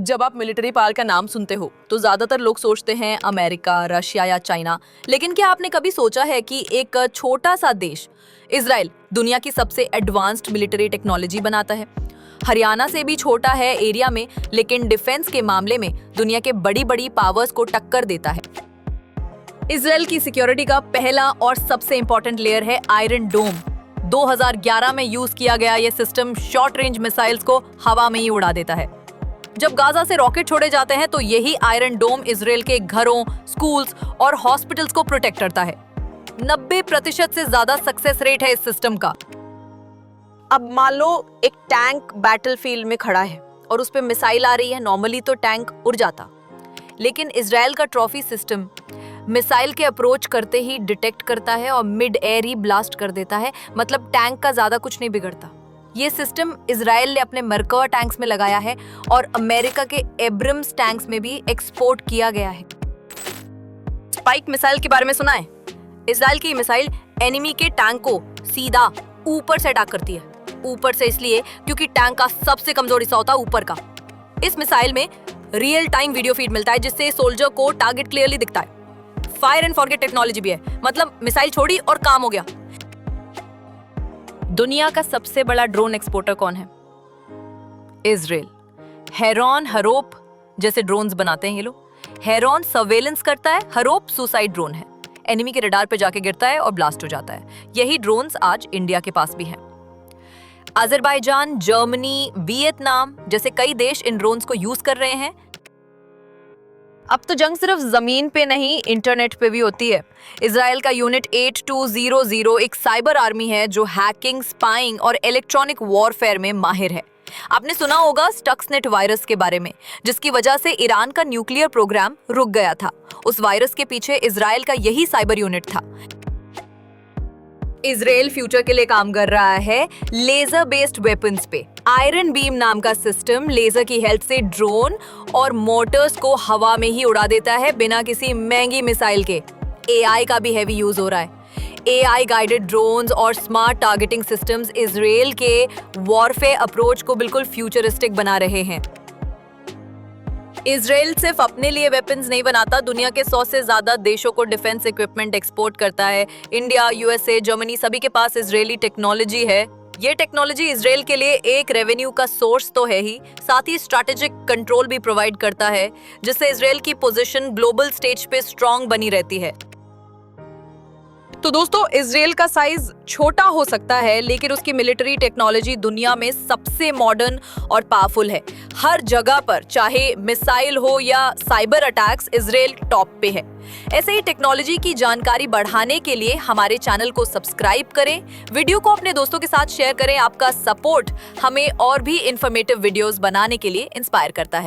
जब आप military power का नाम सुनते हो तो ज्यादातर लोग सोचते हैं अमेरिका, रशिया या चाइना। लेकिन क्या आपने कभी सोचा है कि एक छोटा सा देश इजराइल दुनिया की सबसे एडवांस्ड मिलिट्री टेक्नोलॉजी बनाता है। हरियाणा से भी छोटा है एरिया में, लेकिन डिफेंस के मामले में दुनिया के बड़ी बड़ी पावर्स को टक्कर देता है। इजराइल की सिक्योरिटी का पहला और सबसे इंपॉर्टेंट लेयर है आयरन डोम। 2011 में यूज किया गया ये सिस्टम शॉर्ट रेंज मिसाइल्स को हवा में ही उड़ा देता है। जब गाजा से रॉकेट छोड़े जाते हैं तो यही आयरन डोम इजराइल के घरों, स्कूल्स और हॉस्पिटल्स को प्रोटेक्ट करता है। 90% से ज्यादा सक्सेस रेट है इस सिस्टम का। अब मान लो एक टैंक बैटलफील्ड में खड़ा है और उस पे मिसाइल आ रही है। नॉर्मली तो टैंक उड़ जाता, लेकिन इजराइल का ट्रॉफी सिस्टम मिसाइल के अप्रोच करते ही डिटेक्ट करता है और मिड एयर ही ब्लास्ट कर देता है। मतलब टैंक का ज्यादा कुछ नहीं बिगड़ता। ये सिस्टम इजराइल ने अपने मरकवा टैंक्स में लगाया है और अमेरिका के एब्रम्स टैंक्स में भी एक्सपोर्ट किया गया है। स्पाइक मिसाइल के बारे में सुना है? इजराइल की मिसाइल एनिमी के टैंक को सीधा ऊपर से अटैक करती है। ऊपर से इसलिए क्योंकि टैंक का सबसे कमजोर हिस्सा होता है ऊपर का। इस मिसाइल में रियल टाइम वीडियो फीड मिलता है, जिससे सोल्जर को टारगेट क्लियरली दिखता है। फायर एंड फॉरगेट टेक्नोलॉजी भी है, मतलब मिसाइल छोड़ी और काम हो गया। दुनिया का सबसे बड़ा ड्रोन एक्सपोर्टर कौन है? इजराइल। हेरॉन, हरोप जैसे ड्रोन्स बनाते हैं ये लोग। हेरॉन सर्वेलेंस करता है, हरोप सुसाइड ड्रोन है। एनिमी के रडार पे जाके गिरता है और ब्लास्ट हो जाता है। यही ड्रोन्स आज इंडिया के पास भी हैं। अजरबैजान, जर्मनी, वियतनाम जैसे कई देश इन ड्रोन्स को यूज कर रहे हैं। अब तो जंग सिर्फ जमीन पे नहीं, इंटरनेट पे भी होती है। इजराइल का यूनिट 8200 एक साइबर आर्मी है जो हैकिंग, स्पाइंग और इलेक्ट्रॉनिक वॉरफेयर में माहिर है। आपने सुना होगा स्टक्सनेट वायरस के बारे में, जिसकी वजह से ईरान का न्यूक्लियर प्रोग्राम रुक गया था। उस वायरस के पीछे इजराइल का यही साइबर यूनिट था। इजराइल फ्यूचर के लिए काम कर रहा है लेजर बेस्ड वेपन्स पे। आयरन बीम नाम का सिस्टम लेजर की हेल्प से ड्रोन और मोटर्स को हवा में ही उड़ा देता है बिना किसी महंगी मिसाइल के। एआई का भी हैवी यूज हो रहा है। एआई गाइडेड ड्रोन्स और स्मार्ट टारगेटिंग सिस्टम्स इजराइल के वॉरफेयर अप्रोच को बिल्कुल फ्यूचरिस्टिक बना रहे हैं। इजराइल सिर्फ अपने लिए वेपन्स नहीं बनाता, दुनिया के 100 से ज्यादा देशों को डिफेंस इक्विपमेंट एक्सपोर्ट करता है। इंडिया, यूएसए, जर्मनी सभी के पास इजरायली टेक्नोलॉजी है। ये टेक्नोलॉजी इजराइल के लिए एक रेवेन्यू का सोर्स तो है ही, साथ ही स्ट्रैटेजिक कंट्रोल भी प्रोवाइड करता है, जिससे इजराइल की पोजीशन ग्लोबल स्टेज पे स्ट्रांग बनी रहती है। तो दोस्तों, इजराइल का साइज छोटा हो सकता है, लेकिन उसकी मिलिट्री टेक्नोलॉजी दुनिया में सबसे मॉडर्न और पावरफुल है। हर जगह पर, चाहे मिसाइल हो या साइबर अटैक्स, इजराइल टॉप पे है। ऐसे ही टेक्नोलॉजी की जानकारी बढ़ाने के लिए हमारे चैनल को सब्सक्राइब करें, वीडियो को अपने दोस्तों के साथ शेयर करें। आपका सपोर्ट हमें और भी इंफॉर्मेटिव वीडियोस बनाने के लिए इंस्पायर करता है।